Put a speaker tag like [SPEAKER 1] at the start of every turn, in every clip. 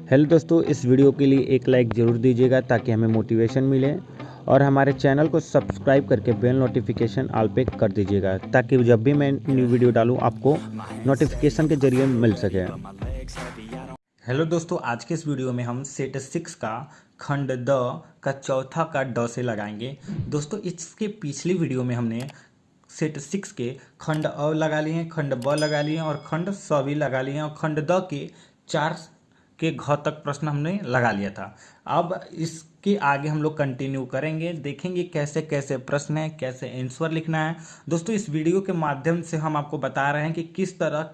[SPEAKER 1] Hello दोस्तों, इस video के लिए एक लाइक ज़रूर दीजिएगा ताकि हमें मोटिवेशन मिले और हमारे चैनल को सब्सक्राइब करके बेल नोटिफिकेशन ऑल पे कर दीजिएगा ताकि जब भी मैं न्यू वीडियो डालूं आपको नोटिफिकेशन के जरिए मिल सके। हेलो दोस्तों, आज के इस वीडियो में हम सेट 6 का खंड द का चौथा का ड से लगाएंगे। दोस्तों, इसके पिछली वीडियो में हमने सेट 6 के खंड अ लगा लिए हैं, खंड ब लगा लिए हैं और खंड स भी लगा लिए हैं और खंड द के 4 के घ तक प्रश्न हमने लगा लिया था। अब इसके आगे हम लोग कंटिन्यू करेंगे, देखेंगे कैसे कैसे प्रश्न है, कैसे आंसर लिखना है। दोस्तों, इस वीडियो के माध्यम से हम आपको बता रहे हैं कि किस तरह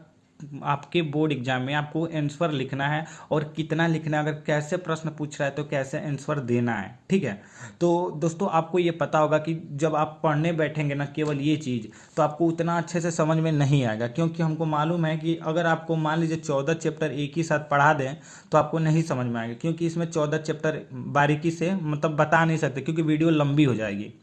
[SPEAKER 1] आपके बोर्ड एग्जाम में आपको आंसर लिखना है और कितना लिखना है, अगर कैसे प्रश्न पूछ रहा है तो कैसे आंसर देना है। ठीक है, तो दोस्तों आपको ये पता होगा कि जब आप पढ़ने बैठेंगे ना केवल ये चीज़, तो आपको उतना अच्छे से समझ में नहीं आएगा, क्योंकि हमको मालूम है कि अगर आपको मान लीजिए 14 चैप्टर एक ही साथ पढ़ा दें तो आपको नहीं समझ में आएगा, क्योंकि इसमें 14 चैप्टर बारीकी से मतलब बता नहीं सकते, क्योंकि वीडियो लंबी हो जाएगी।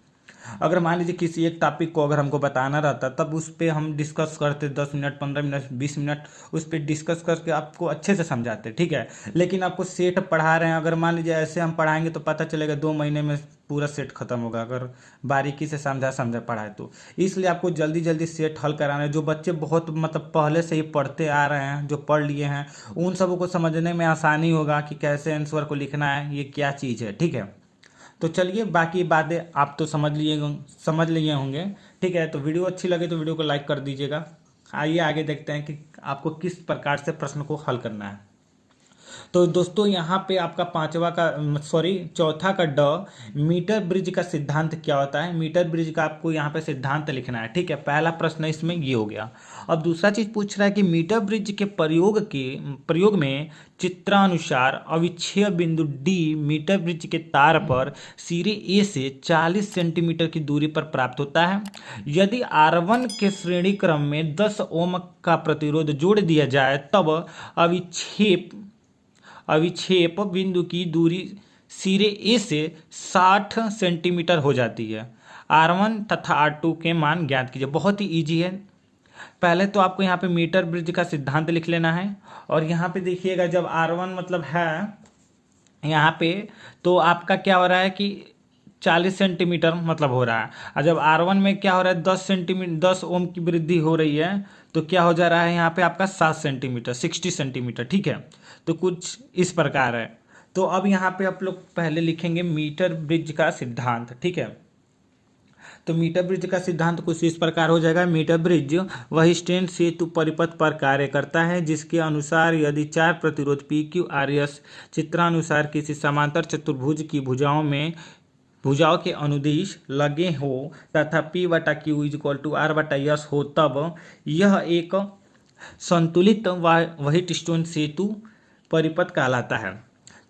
[SPEAKER 1] अगर मान लीजिए किसी एक टॉपिक को अगर हमको बताना रहता तब उस पर हम डिस्कस करते 10 मिनट 15 मिनट 20 मिनट उस पर डिस्कस करके आपको अच्छे से समझाते। ठीक है, लेकिन आपको सेट पढ़ा रहे हैं, अगर मान लीजिए ऐसे हम पढ़ाएंगे तो पता चलेगा 2 महीने में पूरा सेट खत्म होगा, अगर बारीकी से समझा पढ़ाए तो। इसलिए आपको जल्दी जल्दी सेट हल कराना है। जो बच्चे बहुत मतलब पहले से ही पढ़ते आ रहे हैं, जो पढ़ लिए हैं, उन सबों को समझने में आसानी होगा कि कैसे आंसर को लिखना है, ये क्या चीज़ है। ठीक है, तो चलिए बाकी बातें आप तो समझ लिए होंगे। ठीक है, तो वीडियो अच्छी लगे तो वीडियो को लाइक कर दीजिएगा। आइए आगे देखते हैं कि आपको किस प्रकार से प्रश्न को हल करना है। तो दोस्तों यहाँ पे आपका चौथा का ड, मीटर ब्रिज का सिद्धांत क्या होता है। मीटर ब्रिज का आपको यहाँ पे सिद्धांत लिखना है। ठीक है, पहला प्रश्न इसमें ये हो गया। अब दूसरा चीज पूछ रहा है कि मीटर ब्रिज के प्रयोग में चित्रानुसार अविच्छेय बिंदु डी मीटर ब्रिज के तार पर सिरे ए से 40 सेंटीमीटर की दूरी पर प्राप्त होता है। यदि R1 के श्रेणी क्रम में 10 ओम का प्रतिरोध जोड़ दिया जाए तब अविक्षेप बिंदु की दूरी सिरे ए से 60 सेंटीमीटर हो जाती है। R1 तथा R2 के मान ज्ञात कीजिए। बहुत ही इजी है। पहले तो आपको यहाँ पे मीटर ब्रिज का सिद्धांत लिख लेना है और यहाँ पे देखिएगा जब R1 मतलब है यहाँ पे, तो आपका क्या हो रहा है कि 40 सेंटीमीटर मतलब हो रहा है, और जब R1 में क्या हो रहा है 10 ओम की वृद्धि हो रही है, तो क्या हो जा रहा है यहाँ पे आपका 7 सेंटीमीटर 60 सेंटीमीटर। ठीक है, तो कुछ इस प्रकार है। तो अब यहाँ पे आप लोग पहले लिखेंगे मीटर ब्रिज का सिद्धांत। ठीक है, तो मीटर ब्रिज का सिद्धांत कुछ इस प्रकार हो जाएगा। मीटर ब्रिज वही स्ट्रेन सेतु परिपथ पर कार्य करता है जिसके अनुसार यदि 4 प्रतिरोध PQRS चित्रानुसार किसी समांतर चतुर्भुज की भुजाओं के अनुदिश लगे हो तथा P/Q = R/S हो, तब यह एक संतुलित वही स्टोन सेतु परिपथ कहलाता है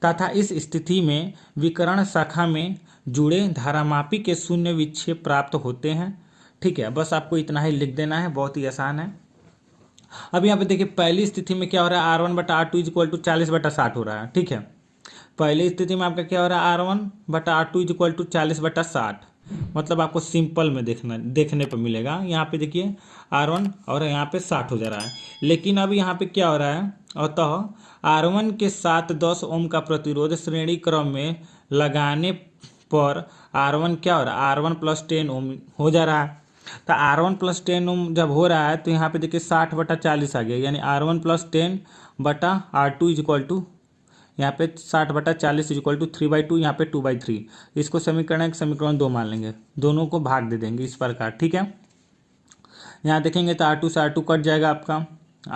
[SPEAKER 1] तथा इस स्थिति में विकर्ण शाखा में जुड़े धारामापी के शून्य विक्षेप प्राप्त होते हैं। ठीक है, बस आपको इतना ही लिख देना है, बहुत ही आसान है। अब यहाँ पे देखिए पहली स्थिति में क्या हो रहा है, R1/R2 = 40/60 हो रहा है। ठीक है, पहली स्थिति में आपका क्या हो रहा है, R1/R2 = 40/60, मतलब आपको सिंपल में देखने पर मिलेगा। यहाँ पे देखिए R1 और यहाँ पे 60 हो जा रहा है। लेकिन अब यहाँ पे क्या हो रहा है, अतः R1 के साथ 10 ओम का प्रतिरोध श्रेणी क्रम में लगाने पर R1 क्या हो रहा है, R1 + 10 ओम हो जा रहा है। तो R1 + 10 ओम जब हो रहा है तो यहाँ पे देखिए 60/40 आ गया, यानी R1 + 10/R2 = यहाँ पे 60/40 = 3/2, यहाँ पे 2/3। इसको समीकरण 2 मान लेंगे, दोनों को भाग दे देंगे इस प्रकार। ठीक है, यहाँ देखेंगे तो R2 से R2 कट जाएगा, आपका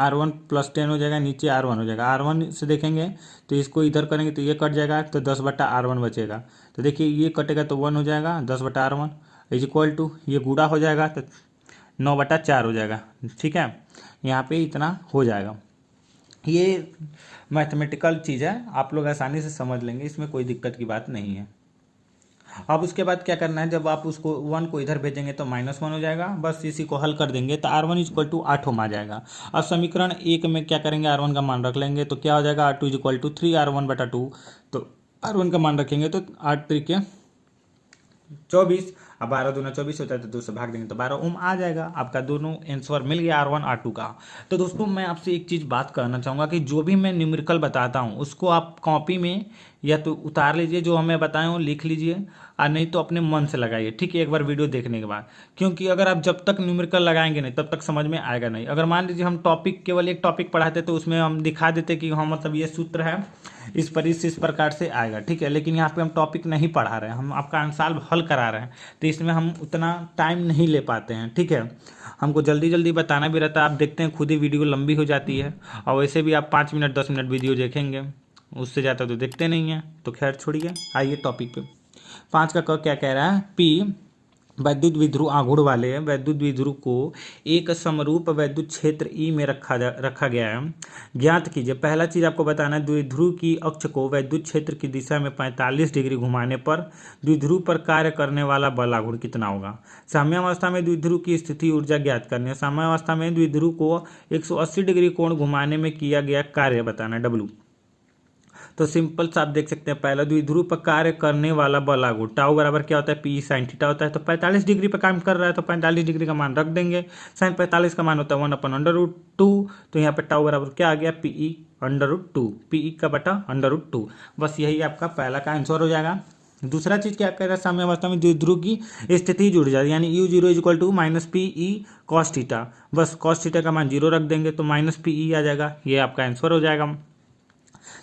[SPEAKER 1] R1 + 10 हो जाएगा, नीचे R1 हो जाएगा। R1 से देखेंगे तो इसको इधर करेंगे तो ये कट जाएगा, तो 10/R1 बचेगा। तो देखिए ये कटेगा तो 1 हो जाएगा, 10/R1 = ये गुणा हो जाएगा तो 9/4 हो जाएगा। ठीक है, यहाँ पे इतना हो जाएगा। ये मैथमेटिकल चीज़ है, आप लोग आसानी से समझ लेंगे, इसमें कोई दिक्कत की बात नहीं है। अब उसके बाद क्या करना है, जब आप उसको 1 को इधर भेजेंगे तो -1 हो जाएगा। बस इसी को हल कर देंगे तो R1 = 8 ओम आ जाएगा। अब समीकरण 1 में क्या करेंगे, R1 का मान रख लेंगे तो क्या हो जाएगा, R2 = 3R1/2। तो R1 का मान रखेंगे तो 8 × 3 = 24, अब 12 दूना 24 होता है तो 2 से भाग देंगे तो 12 ओम आ जाएगा। आपका दोनों आंसर मिल गया R1 R2 का। तो दोस्तों मैं आपसे एक चीज़ बात करना चाहूँगा कि जो भी मैं न्यूमेरिकल बताता हूँ उसको आप कॉपी में या तो उतार लीजिए, जो हमें बताए हो लिख लीजिए, और नहीं तो अपने मन से लगाइए, ठीक है, एक बार वीडियो देखने के बाद। क्योंकि अगर आप जब तक न्यूमेरिकल लगाएंगे नहीं तब तक समझ में आएगा नहीं। अगर मान लीजिए हम टॉपिक केवल एक टॉपिक पढ़ाते तो उसमें हम दिखा देते कि हाँ मतलब ये सूत्र है, इस प्रकार से आएगा, ठीक है, लेकिन यहाँ पे हम टॉपिक नहीं पढ़ा रहे हैं, हम आपका आंसर हल करा रहे हैं, तो इसमें हम उतना टाइम नहीं ले पाते हैं, ठीक है। हमको जल्दी जल्दी बताना भी रहता है, आप देखते हैं खुद ही वीडियो लंबी हो जाती है, और वैसे भी आप 5 मिनट 10 मिनट वीडियो देखेंगे, उससे ज़्यादा तो देखते नहीं हैं। तो खैर छोड़िए, आइए टॉपिक पे। 5 का क क्या कह रहा है, पी वैद्युत विध्रुव आघूर्ण वाले वैद्युत विध्रुव को एक समरूप वैद्युत क्षेत्र ई में रखा गया है। ज्ञात कीजिए। पहला चीज आपको बताना है, द्विध्रुव की अक्ष को वैद्युत क्षेत्र की दिशा में 45 डिग्री घुमाने पर द्विध्रुव पर कार्य करने वाला बल आघूर्ण कितना होगा। साम्यावस्था में द्विध्रुव की स्थिति ऊर्जा ज्ञात करनी है। साम्यावस्था में द्विध्रुव को 180 डिग्री कोण घुमाने में किया गया कार्य बताना है, W। तो सिंपल सा आप देख सकते हैं, पहला द्विध्रुव पर कार्य करने वाला बल आघूर्ण टाउ बराबर क्या होता है, पी साइन थीटा होता है। तो 45 डिग्री पर काम कर रहा है तो 45 डिग्री का मान रख देंगे। साइन 45 का मान होता है 1/√2, तो यहाँ पे टाउ बराबर क्या आ गया, पी/√2, पी का बटा √2। बस यही आपका पहला का आंसर हो जाएगा। दूसरा चीज क्या कह रहा है, साम्यावस्था में द्विध्रुव की स्थिति जुड़ जाती है, यानी U0 = -PE cos थीटा। बस cos थीटा का मान 0 रख देंगे तो -PE आ जाएगा, ये आपका आंसर हो जाएगा।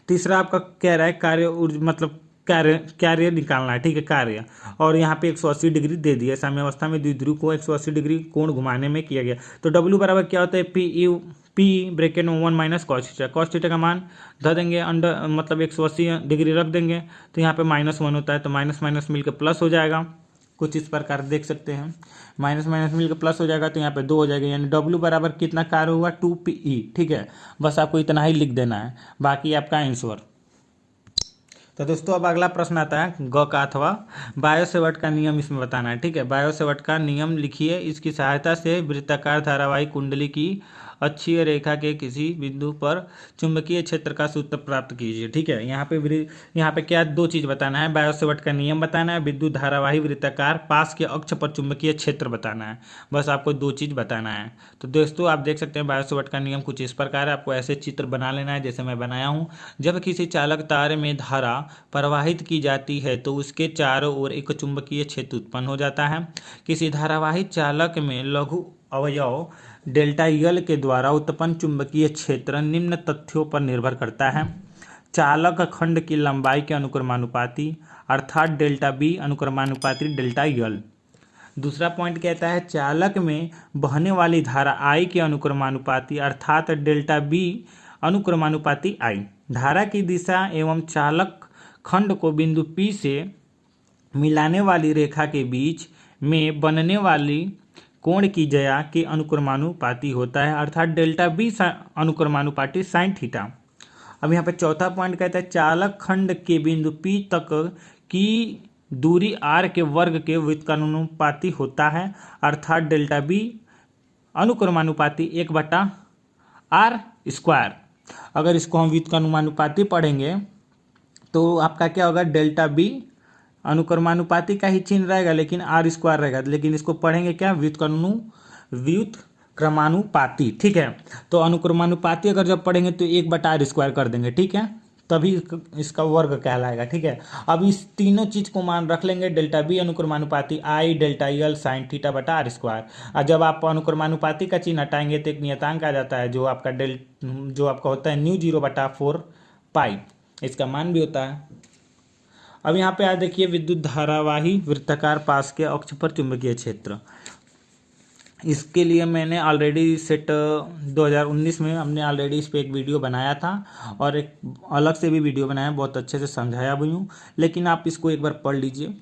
[SPEAKER 1] तीसरा आपका कह रहा है कार्य मतलब कार्य निकालना है, ठीक है, कार्य, और यहाँ पे 180 डिग्री दे दिया। साम्यावस्था में द्विध्रुव को 180 डिग्री कोण घुमाने में किया गया। तो W बराबर क्या होता है, पी ब्रैकेट में 1 - cos थीटा। cos थीटा का मान धर देंगे, अंडर मतलब 180 डिग्री रख देंगे, तो यहाँ पे -1 होता है, तो माइनस माइनस मिलकर प्लस हो जाएगा। कुछ इस प्रकार देख सकते हैं, माइनस माइनस मिलकर प्लस हो जाएगा, तो यहाँ पे 2 हो जाएगा, यानी W बराबर कितना कार्य हुआ, 2PE, ठीक है। बस आपको इतना ही लिख देना है, बाकी आपका आंसर। तो दोस्तों अब अगला प्रश्न आता है ग का, अथवा बायो-सेवर्ट का नियम इसमें बताना है, ठीक है। बायो-सेवर्ट का नियम लिखिए। इसकी सहायता से वृत्ताकार धारावाही कुंडली की अक्षीय रेखा के किसी बिंदु पर चुंबकीय क्षेत्र का सूत्र प्राप्त कीजिए, ठीक है। यहाँ पे क्या दो चीज बताना है, बायो-सेवर्ट का नियम बताना है, विद्युत धारावाही वृत्ताकार पास के अक्ष पर चुंबकीय क्षेत्र बताना है। बस आपको दो चीज बताना है। तो दोस्तों आप देख सकते हैं बायो-सेवर्ट का नियम कुछ इस प्रकार है, आपको ऐसे चित्र बना लेना है जैसे मैं बनाया हूँ। जब किसी चालक तार में धारा प्रवाहित की जाती है तो उसके चारों ओर एक चुंबकीय क्षेत्र उत्पन्न हो जाता है। किसी धारावाही चालक में लघु अवयव डेल्टा यल के द्वारा उत्पन्न चुंबकीय क्षेत्र निम्न तथ्यों पर निर्भर करता है। चालक खंड की लंबाई के अनुक्रमानुपाती, अर्थात डेल्टा बी अनुक्रमानुपाती डेल्टा यल। दूसरा पॉइंट कहता है चालक में बहने वाली धारा आई के अनुक्रमानुपाती, अर्थात डेल्टा बी अनुक्रमानुपाती आई। धारा की दिशा एवं चालक खंड को बिंदु P से मिलाने वाली रेखा के बीच में बनने वाली कोण की ज्या के अनुक्रमानुपाती होता है, अर्थात डेल्टा बी अनुक्रमानुपाती साइन थीटा। अब यहाँ पे चौथा पॉइंट कहता है चालक खंड के बिंदु P तक की दूरी r के वर्ग के व्युत्क्रमानुपाती होता है, अर्थात डेल्टा बी अनुक्रमानुपाती 1/r²। अगर इसको हम व्युत्क्रमानुपाती पढ़ेंगे तो आपका क्या होगा, डेल्टा बी अनुक्रमानुपाती का ही चिन्ह रहेगा लेकिन r² रहेगा, लेकिन इसको पढ़ेंगे क्या, व्युत्क्रमानुपाती, ठीक है। तो अनुक्रमानुपाती अगर जब पढ़ेंगे तो 1/r² कर देंगे, ठीक है, तभी इसका वर्ग कहलाएगा, ठीक है। अब इस तीनों चीज को मान रख लेंगे, डेल्टा बी अनुक्रमानुपाती आई डेल्टा यल साइन थीटा बटा r²। और जब आप अनुक्रमानुपाती का चिन्ह हटाएंगे तो एक नियतांक आ जाता है जो आपका होता है μ0/4 पाई, इसका मान भी होता है। अब यहाँ पे आज देखिए विद्युत धारावाही वृत्ताकार पास के अक्ष पर चुंबकीय क्षेत्र। इसके लिए मैंने ऑलरेडी 2019 में हमने ऑलरेडी इस पर एक वीडियो बनाया था और एक अलग से भी वीडियो बनाया, बहुत अच्छे से समझाया भी हूँ, लेकिन आप इसको एक बार पढ़ लीजिए।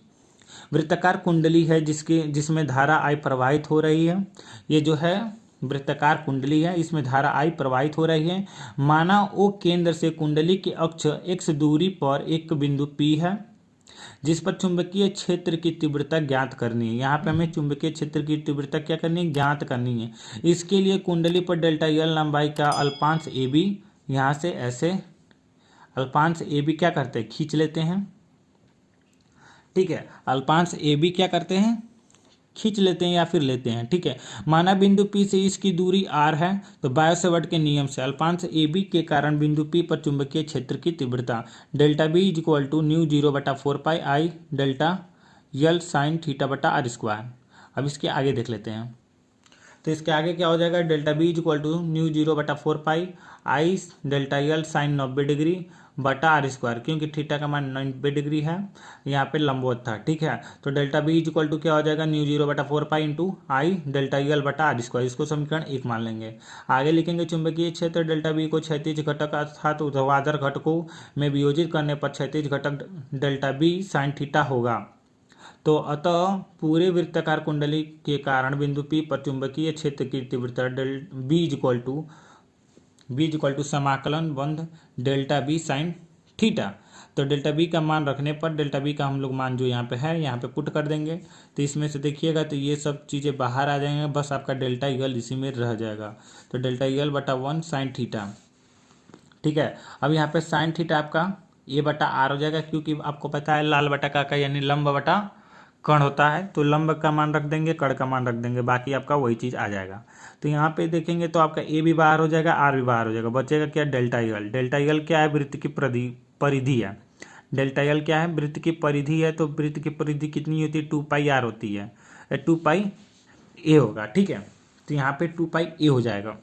[SPEAKER 1] वृत्ताकार कुंडली है जिसमें धारा I प्रवाहित हो रही है। ये जो है वृत्ताकार कुंडली है, इसमें धारा I प्रवाहित हो रही है। माना O केंद्र से कुंडली के अक्ष x दूरी पर एक बिंदु P है जिस पर चुंबकीय क्षेत्र की तीव्रता ज्ञात करनी है। यहाँ पे हमें चुंबकीय क्षेत्र की तीव्रता क्या करनी है, ज्ञात करनी है। इसके लिए कुंडली पर डेल्टा यल लंबाई का अल्पांश AB, यहाँ से ऐसे अल्पांश AB क्या करते हैं, खींच लेते हैं, ठीक है। अल्पांश AB क्या करते हैं, खींच लेते हैं या फिर लेते हैं, ठीक है। माना बिंदु P से इसकी दूरी r है, तो बायो-सेवर्ट के नियम से अल्पांश AB के कारण बिंदु P पर चुंबकीय क्षेत्र की तीव्रता delta B is equal to mu 0/4 pi delta L sine theta बटा आर स्क्वायर। अब इसके आगे देख लेते हैं, तो इसके आगे क्या हो जाएगा, delta B is equal to mu 0/4 pi I delta L sine 90 degree बटा आर स्क्वायर, क्योंकि थीटा का मान 90 डिग्री है, यहाँ पे लंबवत था, ठीक है। तो delta B is equal to क्या हो जाएगा, mu 0/4 pi into I delta L बटा आर स्क्वायर। इसको समीकरण 1 मान लेंगे। आगे लिखेंगे चुंबकीय क्षेत्र डेल्टा बी को क्षैतिज घटक अर्थात ऊर्ध्वाधर घटकों में वियोजित करने पर क्षैतिज घटक डेल्टा बी साइन थीटा होगा। तो अतः पूरे वृत्ताकार कुंडली के कारण बिंदु P पर चुंबकीय क्षेत्र की तीव्रता बी इज इक्वल टू समाकलन बंध डेल्टा बी साइन थीटा। तो डेल्टा बी का मान रखने पर डेल्टा बी का हम लोग मान जो यहाँ पे है यहाँ पे पुट कर देंगे, तो इसमें से देखिएगा तो ये सब चीज़ें बाहर आ जाएंगे, बस आपका डेल्टा यल इसी में रह जाएगा। तो डेल्टा यल बटा 1 साइन थीटा, ठीक है। अब यहाँ पे साइन थीटा आपका ए बटा आर हो जाएगा, क्योंकि आपको पता है लाल बटा काका यानी लंब बटा कण होता है, तो लंब का मान रख देंगे, कण का मान रख देंगे, बाकी आपका वही चीज़ आ जाएगा। तो यहाँ पे देखेंगे तो आपका ए भी बाहर हो जाएगा, आर भी बाहर हो जाएगा, बचेगा क्या, डेल्टा यल। डेल्टा यल क्या है, वृत्त की परिधि है। डेल्टा यल क्या है, वृत्त की परिधि है, तो वृत्त की परिधि कितनी होती है, 2 पाई आर होती है, 2 पाई ए होगा, ठीक है। तो यहाँ पे 2 पाई ए हो जाएगा।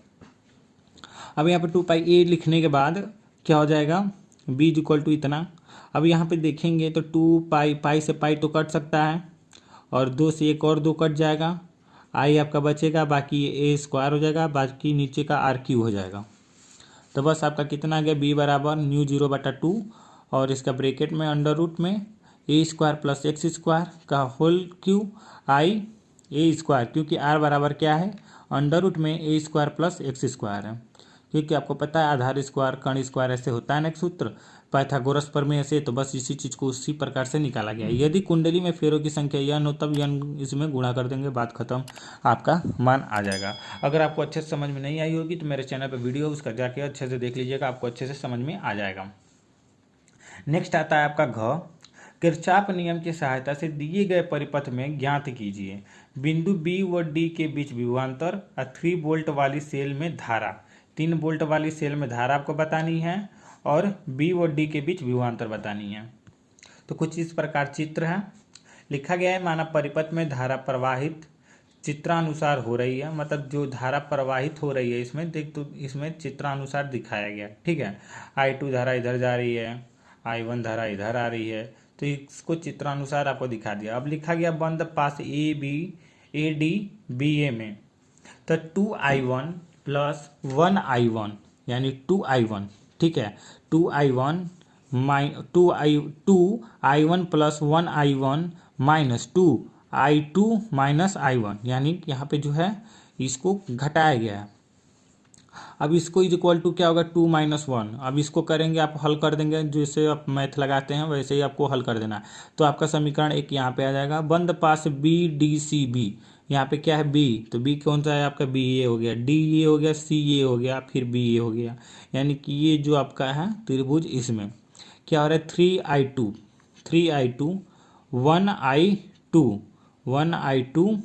[SPEAKER 1] अब यहाँ पे 2 पाई ए लिखने के बाद क्या हो जाएगा, बी इज इक्वल टू इतना। अब यहाँ पे देखेंगे तो 2 पाई, पाई से पाई तो कट सकता है, और 2 से एक और 2 कट जाएगा, आई आपका बचेगा, बाकी ए स्क्वायर हो जाएगा, बाकी नीचे का आर क्यू हो जाएगा। तो बस आपका कितना आ गया, बी बराबर न्यू 0/2 और इसका ब्रेकेट में अंडर रूट में A square plus X square का whole Q I A square, क्योंकि आर बराबर क्या है, अंडर रूट में A square plus X square है, क्योंकि आपको पता है आधार स्क्वायर कण स्क्वायर ऐसे होता है ना एक सूत्र पाइथागोरस प्रमेय से, तो बस इसी चीज़ को उसी प्रकार से निकाला गया है। यदि कुंडली में फेरों की संख्या n हो तब n इसमें गुणा कर देंगे, बात खत्म, आपका मान आ जाएगा। अगर आपको अच्छे से समझ में नहीं आई होगी तो मेरे चैनल पर वीडियो उसका जाके अच्छे से देख लीजिएगा, आपको अच्छे से समझ में आ जाएगा। नेक्स्ट आता है आपका घ, किरचॉफ नियम की सहायता से दिए गए परिपथ में ज्ञात कीजिए बिंदु बी व डी के बीच विभवांतर 3 वोल्ट वाली सेल में धारा। 3 वोल्ट वाली सेल में धारा आपको बतानी है और बी व डी के बीच विभवांतर बतानी है। तो कुछ इस प्रकार चित्र है, लिखा गया है, माना परिपथ में धारा प्रवाहित चित्रानुसार हो रही है, मतलब जो धारा प्रवाहित हो रही है इसमें देख, तो इसमें चित्रानुसार दिखाया गया, ठीक है। I2 धारा इधर जा रही है, I1 धारा इधर आ रही है, तो इसको चित्रानुसार आपको दिखा दिया। अब लिखा गया बंद पास ए डी बी ए में, तो 2I1 प्लस 1I1 यानी 2I1, ठीक है। 2I1 plus 1I1 minus 2I2 minus I1, यानी यहाँ पे जो है इसको घटाया गया है। अब इसको इज इक्वल टू क्या होगा, 2 - 1। अब इसको करेंगे, आप हल कर देंगे, जैसे आप मैथ लगाते हैं वैसे ही आपको हल कर देना है। तो आपका समीकरण 1 यहाँ पे आ जाएगा, बंद पास बी डी सी बी, यहाँ पे क्या है बी, तो बी कौन सा है आपका, बी ए हो गया, डी ए हो गया, सी ए हो गया, फिर बी ए हो गया, यानी कि ये जो आपका है त्रिभुज, इसमें क्या हो रहा है 3I2 1I2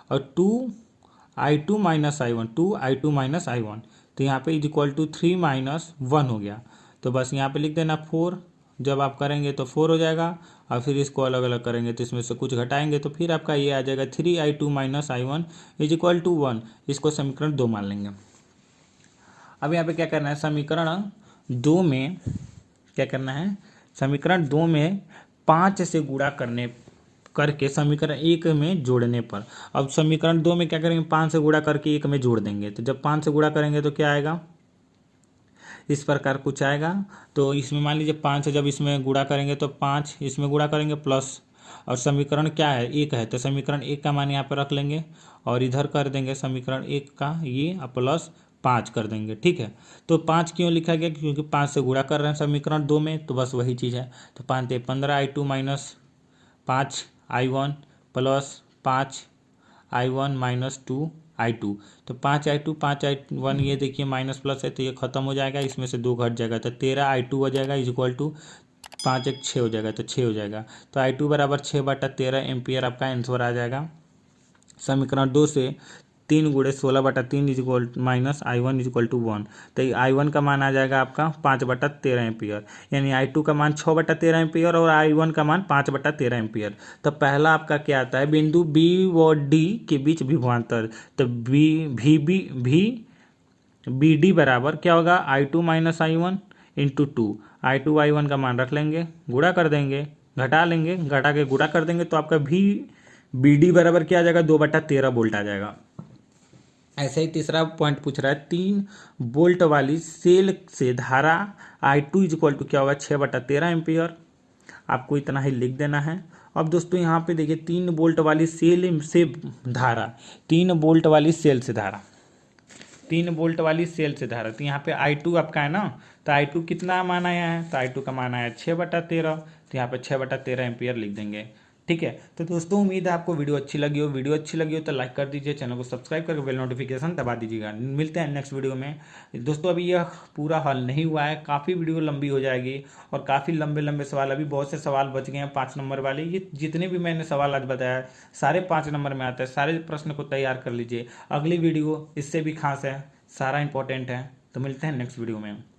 [SPEAKER 1] और 2I2 माइनस I1, तो यहाँ पे इज इक्वल टू 3 - 1 हो गया। तो बस यहाँ पे लिख देना 4, जब आप करेंगे तो 4 हो जाएगा, और फिर इसको अलग अलग करेंगे तो इसमें से कुछ घटाएंगे तो फिर आपका ये आ जाएगा 3I2 minus I1 is equal to 1। इसको समीकरण 2 मान लेंगे। अब यहाँ पे क्या करना है, समीकरण 2 में क्या करना है, समीकरण 2 में 5 से गुणा करके समीकरण 1 में जोड़ने पर, अब समीकरण 2 में क्या करेंगे, 5 से गुणा करके 1 में जोड़ देंगे, तो जब 5 से गुणा करेंगे तो क्या आएगा, इस प्रकार कुछ आएगा। तो इसमें मान लीजिए 5 से जब इसमें गुणा करेंगे तो 5 इसमें गुणा करेंगे प्लस, और समीकरण क्या है 1 है, तो समीकरण 1 का मान यहाँ पर रख लेंगे और इधर कर देंगे समीकरण 1 का ये प्लस 5 कर देंगे, ठीक है। तो 5 क्यों लिखा गया, क्योंकि 5 से गुणा कर रहे हैं समीकरण 2 में, तो बस वही चीज़ है। तो 5 से 15I2 minus 5I1 plus 5I1 minus 2I2, तो 5I1 ये देखिए माइनस प्लस है तो ये खत्म हो जाएगा, इसमें से 2 घट जाएगा, तो 13I2 हो जाएगा इज इक्वल टू 5 × 6 हो जाएगा, तो 6 हो जाएगा। तो I2 बराबर 6/13 एम्पियर आपका आंसर आ जाएगा। समीकरण 2 से 3 × 16/3 equal minus I1 equal to 1। तो I1 का मान आ जाएगा आपका 5/13 एम्पियर, यानी I2 का मान 6/13 एम्पियर और I1 का मान 5/13 एम्पियर। तो पहला आपका क्या आता है, बिंदु B और D के बीच विभवांतर। तो बी डी बराबर क्या होगा, I2 minus I1 into 2। I2 I1 का मान रख लेंगे, गुणा कर देंगे, घटा लेंगे, घटा के गुणा कर देंगे, तो आपका बी डी बराबर क्या आ जाएगा, 2/13 वोल्ट आ जाएगा। ऐसे ही तीसरा पॉइंट पूछ रहा है, 3 वोल्ट वाली सेल से धारा I2 इक्वल टू क्या होगा, 6/13 एम्पियर। आपको इतना ही लिख देना है। अब दोस्तों यहाँ पे देखिए 3 वोल्ट वाली सेल से धारा, 3 वोल्ट वाली सेल से धारा, 3 वोल्ट वाली सेल से धारा, तो यहाँ पे I2 आपका है ना, तो I2 कितना मान आया है, तो I2 का मान आया 6/13, तो यहाँ पे 6/13 एम्पियर लिख देंगे। ठीक है, तो दोस्तों उम्मीद है आपको वीडियो अच्छी लगी हो तो लाइक कर दीजिए, चैनल को सब्सक्राइब करके बेल नोटिफिकेशन दबा दीजिएगा। मिलते हैं नेक्स्ट वीडियो में। दोस्तों अभी यह पूरा हल नहीं हुआ है, काफ़ी वीडियो लंबी हो जाएगी और काफ़ी लंबे लंबे सवाल, अभी बहुत से सवाल बच गए हैं 5 नंबर वाले। ये जितने भी मैंने सवाल आज बताया सारे 5 नंबर में आते हैं, सारे प्रश्न को तैयार कर लीजिए। अगली वीडियो इससे भी खास है, सारा इंपॉर्टेंट है। तो मिलते हैं नेक्स्ट वीडियो में।